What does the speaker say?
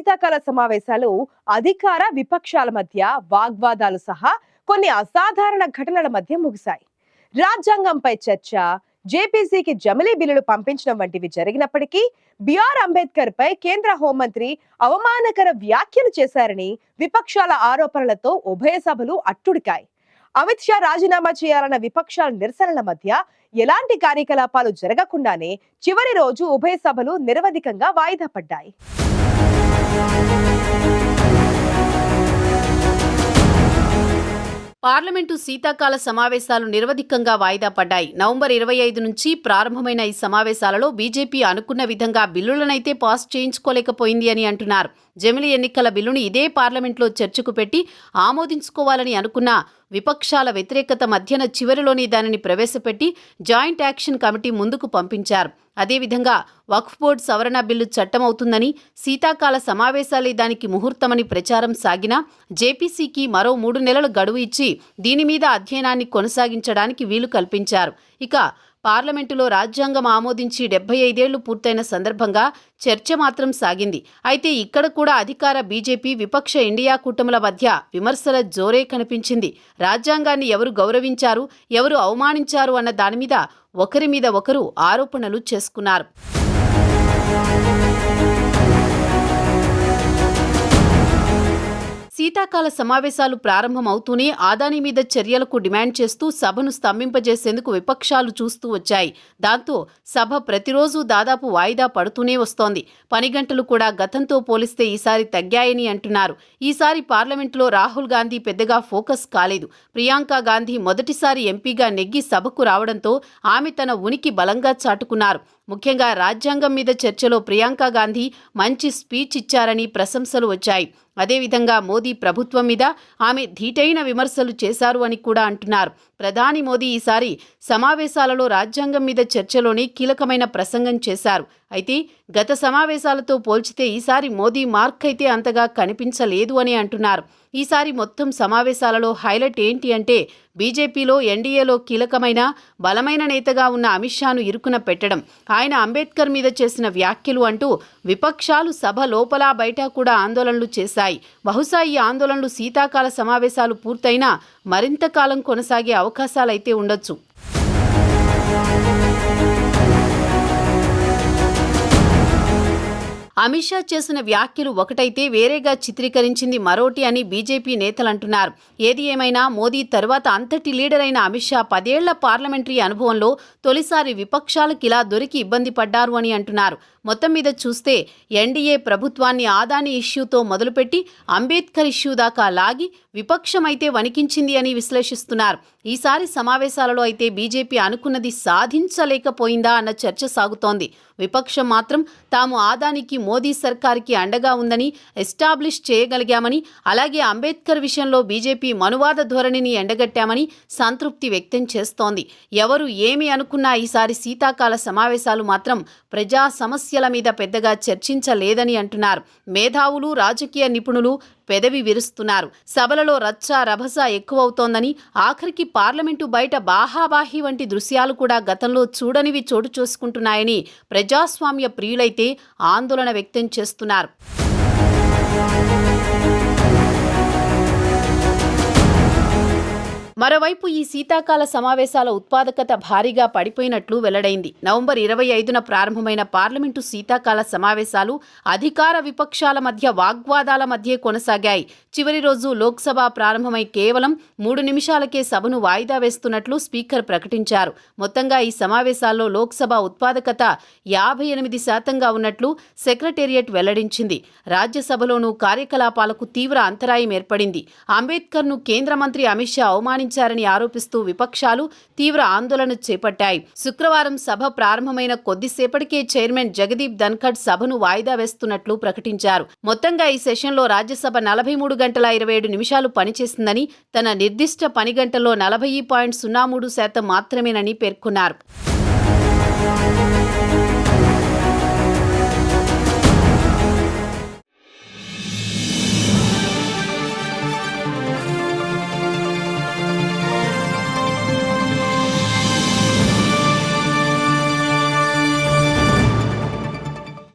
శీతాకాల సమావేశాలు అధికార విపక్షాల మధ్య వాగ్వాదాలు సహా కొన్ని అసాధారణ ఘటనల మధ్య ముగిశాయి. రాజ్యాంగంపై చర్చ, జేపీసీకి జమిలీ బిల్లులు పంపించడం వంటివి జరిగినప్పటికీ బిఆర్ అంబేద్కర్ పై కేంద్ర హోంమంత్రి అవమానకర వ్యాఖ్యలు చేశారని విపక్షాల ఆరోపణలతో ఉభయ సభలు అట్టుడికాయి. అమిత్ షా రాజీనామా చేయాలన్న విపక్షాల నిరసనల మధ్య ఎలాంటి కార్యకలాపాలు జరగకుండానే చివరి రోజు ఉభయ సభలు నిరవధికంగా వాయిదా పడ్డాయి. పార్లమెంటు శీతాకాల సమావేశాలు నిరవధికంగా వాయిదా పడ్డాయి. నవంబర్ 25 నుంచి ప్రారంభమైన ఈ సమావేశాలలో బీజేపీ అనుకున్న విధంగా బిల్లులనైతే పాస్ చేయించుకోలేకపోయింది అని అంటున్నారు. జమిలీ ఎన్నికల బిల్లును ఇదే పార్లమెంట్లో చర్చకు పెట్టి ఆమోదించుకోవాలని అనుకున్న విపక్షాల వ్యతిరేకత మధ్యన చివరిలోని దానిని ప్రవేశపెట్టి జాయింట్ యాక్షన్ కమిటీ ముందుకు పంపించారు. అదేవిధంగా వక్ఫ్ బోర్డు సవరణ బిల్లు చట్టమవుతుందని, శీతాకాల సమావేశాలే దానికి ముహూర్తమని ప్రచారం సాగినా జేపీసీకి మరో 3 నెలల గడువు ఇచ్చి దీని మీద అధ్యయనాన్ని కొనసాగించడానికి వీలు కల్పించారు. ఇక పార్లమెంటులో రాజ్యాంగం ఆమోదించి 75 ఏళ్లు పూర్తయిన సందర్భంగా చర్చ మాత్రం సాగింది. అయితే ఇక్కడ కూడా అధికార బీజేపీ, విపక్ష ఇండియా కూటముల మధ్య విమర్శల జోరే కనిపించింది. రాజ్యాంగాన్ని ఎవరు గౌరవించారు, ఎవరు అవమానించారు అన్న దాని మీద ఒకరి మీద ఒకరు ఆరోపణలు చేసుకున్నారు. శీతాకాల సమావేశాలు ప్రారంభమవుతూనే అదానీ మీద చర్యలకు డిమాండ్ చేస్తూ సభను స్తంభింపజేసేందుకు విపక్షాలు చూస్తూ వచ్చాయి. దాంతో సభ ప్రతిరోజు దాదాపు వాయిదా పడుతూనే వస్తోంది. పని గంటలు కూడా గతంతో పోలిస్తే ఈసారి తగ్గాయని అంటున్నారు. ఈసారి పార్లమెంటులో రాహుల్ గాంధీ పెద్దగా ఫోకస్ కాలేదు. ప్రియాంక గాంధీ మొదటిసారి ఎంపీగా నెగ్గి సభకు రావడంతో ఆమె తన ఉనికి బలంగా చాటుకున్నారు. ముఖ్యంగా రాజ్యాంగం మీద చర్చలో ప్రియాంక గాంధీ మంచి స్పీచ్ ఇచ్చారని ప్రశంసలు వచ్చాయి. అదేవిధంగా మోదీ ప్రభుత్వం మీద ఆమె ధీటైన విమర్శలు చేశారు అని కూడా అంటున్నారు. ప్రధాని మోదీ ఈసారి సమావేశాలలో రాజ్యాంగం మీద చర్చలోనే కీలకమైన ప్రసంగం చేశారు. అయితే గత సమావేశాలతో పోల్చితే ఈసారి మోదీ మార్క్ అయితే అంతగా కనిపించలేదు అని అంటున్నారు. ఈసారి మొత్తం సమావేశాలలో హైలైట్ ఏంటి అంటే బీజేపీలో, ఎన్డీఏలో కీలకమైన బలమైన నేతగా ఉన్న అమిత్ షాను ఇరుకున పెట్టడం, ఆయన అంబేద్కర్ మీద చేసిన వ్యాఖ్యలు అంటూ విపక్షాలు సభ లోపల బయట కూడా ఆందోళనలు చేశాయి. బహుశా ఈ ఆందోళనలు శీతాకాల సమావేశాలు పూర్తయినా మరింత కాలం కొనసాగే అవకాశాలైతే ఉండొచ్చు. అమిత్ షా చేసిన వ్యాఖ్యలు ఒకటైతే వేరేగా చిత్రీకరించింది మరోటి అని బీజేపీ నేతలంటున్నారు. ఏది ఏమైనా మోదీ తర్వాత అంతటి లీడర్ అయిన అమిత్ షా 10 ఏళ్ల పార్లమెంటరీ అనుభవంలో తొలిసారి విపక్షాలకు ఇలా దొరికి ఇబ్బంది పడ్డారు అని అంటున్నారు. మొత్తం మీద చూస్తే ఎన్డీఏ ప్రభుత్వాన్ని అదానీ ఇష్యూతో మొదలుపెట్టి అంబేద్కర్ ఇష్యూ దాకా లాగి విపక్షమైతే వణికించింది అని విశ్లేషిస్తున్నారు. ఈసారి సమావేశాలలో అయితే బీజేపీ అనుకున్నది సాధించలేకపోయిందా అన్న చర్చ సాగుతోంది. విపక్షం మాత్రం తాము అదానీకి, మోదీ సర్కార్కి అండగా ఉందని ఎస్టాబ్లిష్ చేయగలిగామని, అలాగే అంబేద్కర్ విషయంలో బీజేపీ మనువాద ధోరణిని ఎండగట్టామని సంతృప్తి వ్యక్తం చేస్తోంది. ఎవరు ఏమి అనుకున్నా ఈసారి శీతాకాల సమావేశాలు మాత్రం ప్రజా సమస్యల మీద పెద్దగా చర్చించలేదని అంటున్నారు. మేధావులు, రాజకీయ నిపుణులు పెదవి విరుస్తున్నారు. సభలలో రచ్చ రభస ఎక్కువవుతోందని, ఆఖరికి పార్లమెంటు బయట బాహాబాహి వంటి దృశ్యాలు కూడా గతంలో చూడనివి చోటు చేసుకుంటున్నాయని ప్రజాస్వామ్య ప్రియులైతే ఆందోళన వ్యక్తం చేస్తున్నారు. మరోవైపు ఈ శీతాకాల సమావేశాల ఉత్పాదకత భారీగా పడిపోయినట్లు వెల్లడైంది. నవంబర్ 25న ప్రారంభమైన పార్లమెంటు శీతాకాల సమావేశాలు అధికార విపక్షాల మధ్య వాగ్వాదాల మధ్య కొనసాగాయి. చివరి రోజు లోక్సభ ప్రారంభమై కేవలం 3 నిమిషాలకే సభను వాయిదా వేస్తున్నట్లు స్పీకర్ ప్రకటించారు. మొత్తంగా ఈ సమావేశాల్లో లోక్సభ ఉత్పాదకత 58% ఉన్నట్లు సెక్రటేరియట్ వెల్లడించింది. రాజ్యసభలోనూ కార్యకలాపాలకు తీవ్ర అంతరాయం ఏర్పడింది. అంబేద్కర్ను కేంద్ర మంత్రి అమిత్ షా అవమానించారని ఆరోపిస్తూ విపక్షాలు తీవ్ర ఆందోళన చేపట్టాయి. శుక్రవారం సభ ప్రారంభమైన కొద్దిసేపటికే చైర్మన్ జగదీప్ ధన్ఖడ్ సభను వాయిదా వేస్తున్నట్లు ప్రకటించారు. మొత్తంగా ఈ సెషన్లో రాజ్యసభ 43 గంటల 27 నిమిషాలు పనిచేసిందని, తన నిర్దిష్ట పని గంటల్లో 40.03% మాత్రమేనని పేర్కొన్నారు.